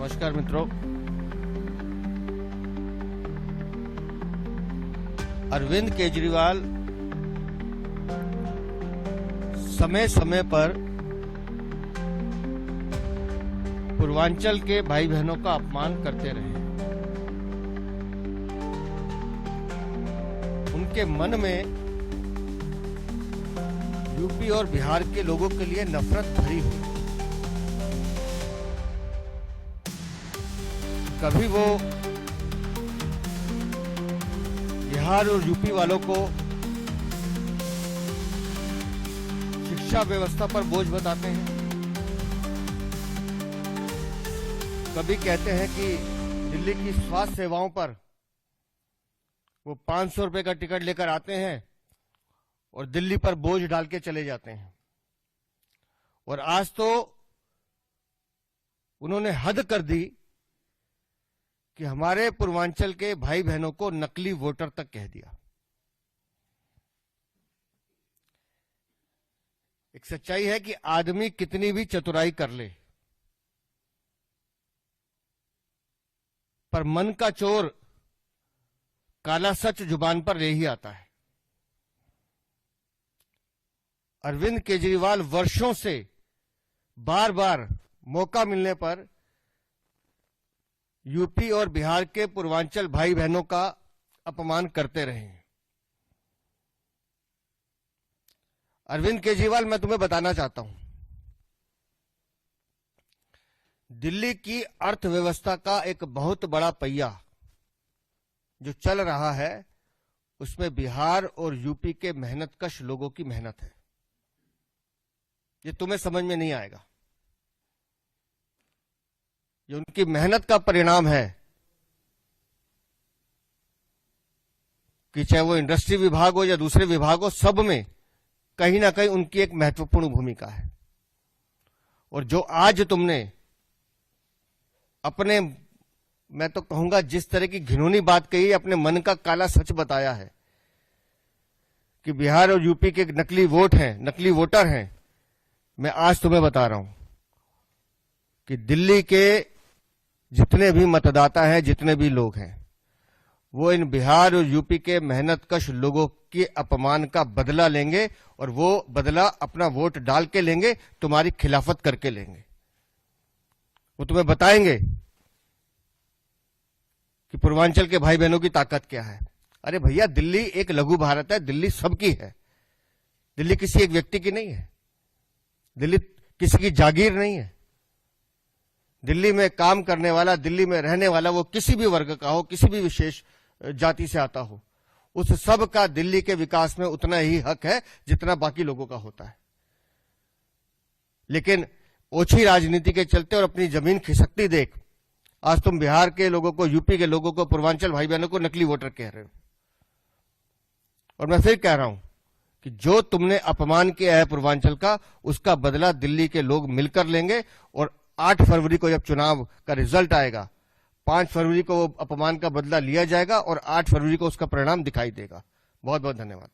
नमस्कार मित्रों। अरविंद केजरीवाल समय समय पर पूर्वांचल के भाई बहनों का अपमान करते रहे। उनके मन में यूपी और बिहार के लोगों के लिए नफरत भरी हुई। कभी वो बिहार और यूपी वालों को शिक्षा व्यवस्था पर बोझ बताते हैं, कभी कहते हैं कि दिल्ली की स्वास्थ्य सेवाओं पर वो 500 रुपए का टिकट लेकर आते हैं और दिल्ली पर बोझ डाल के चले जाते हैं। और आज तो उन्होंने हद कर दी कि हमारे पूर्वांचल के भाई बहनों को नकली वोटर तक कह दिया। एक सच्चाई है कि आदमी कितनी भी चतुराई कर ले, पर मन का चोर काला सच जुबान पर ले ही आता है। अरविंद केजरीवाल वर्षों से बार बार मौका मिलने पर यूपी और बिहार के पूर्वांचल भाई बहनों का अपमान करते रहे हैं। अरविंद केजरीवाल, मैं तुम्हें बताना चाहता हूं, दिल्ली की अर्थव्यवस्था का एक बहुत बड़ा पहिया जो चल रहा है, उसमें बिहार और यूपी के मेहनतकश लोगों की मेहनत है। ये तुम्हें समझ में नहीं आएगा। ये उनकी मेहनत का परिणाम है कि चाहे वो इंडस्ट्री विभाग हो या दूसरे विभाग हो, सब में कहीं ना कहीं उनकी एक महत्वपूर्ण भूमिका है। और जो आज तुमने अपने, मैं तो कहूंगा, जिस तरह की घिनौनी बात कही, अपने मन का काला सच बताया है कि बिहार और यूपी के नकली वोट हैं, नकली वोटर हैं, मैं आज तुम्हें बता रहा हूं कि दिल्ली के जितने भी मतदाता हैं, जितने भी लोग हैं, वो इन बिहार और यूपी के मेहनतकश लोगों के अपमान का बदला लेंगे। और वो बदला अपना वोट डाल के लेंगे, तुम्हारी खिलाफत करके लेंगे। वो तुम्हें बताएंगे कि पूर्वांचल के भाई बहनों की ताकत क्या है। अरे भैया, दिल्ली एक लघु भारत है, दिल्ली सबकी है। दिल्ली किसी एक व्यक्ति की नहीं है, दिल्ली किसी की जागीर नहीं है। दिल्ली में काम करने वाला, दिल्ली में रहने वाला, वो किसी भी वर्ग का हो, किसी भी विशेष जाति से आता हो, उस सब का दिल्ली के विकास में उतना ही हक है जितना बाकी लोगों का होता है। लेकिन ओछी राजनीति के चलते और अपनी जमीन खिसकती देख, आज तुम बिहार के लोगों को, यूपी के लोगों को, पूर्वांचल भाई बहनों को नकली वोटर कह रहे हो। और मैं फिर कह रहा हूं कि जो तुमने अपमान किया है पूर्वांचल का, उसका बदला दिल्ली के लोग मिलकर लेंगे। और 8 फरवरी को जब चुनाव का रिजल्ट आएगा, 5 फरवरी को अपमान का बदला लिया जाएगा और 8 फरवरी को उसका परिणाम दिखाई देगा। बहुत बहुत धन्यवाद।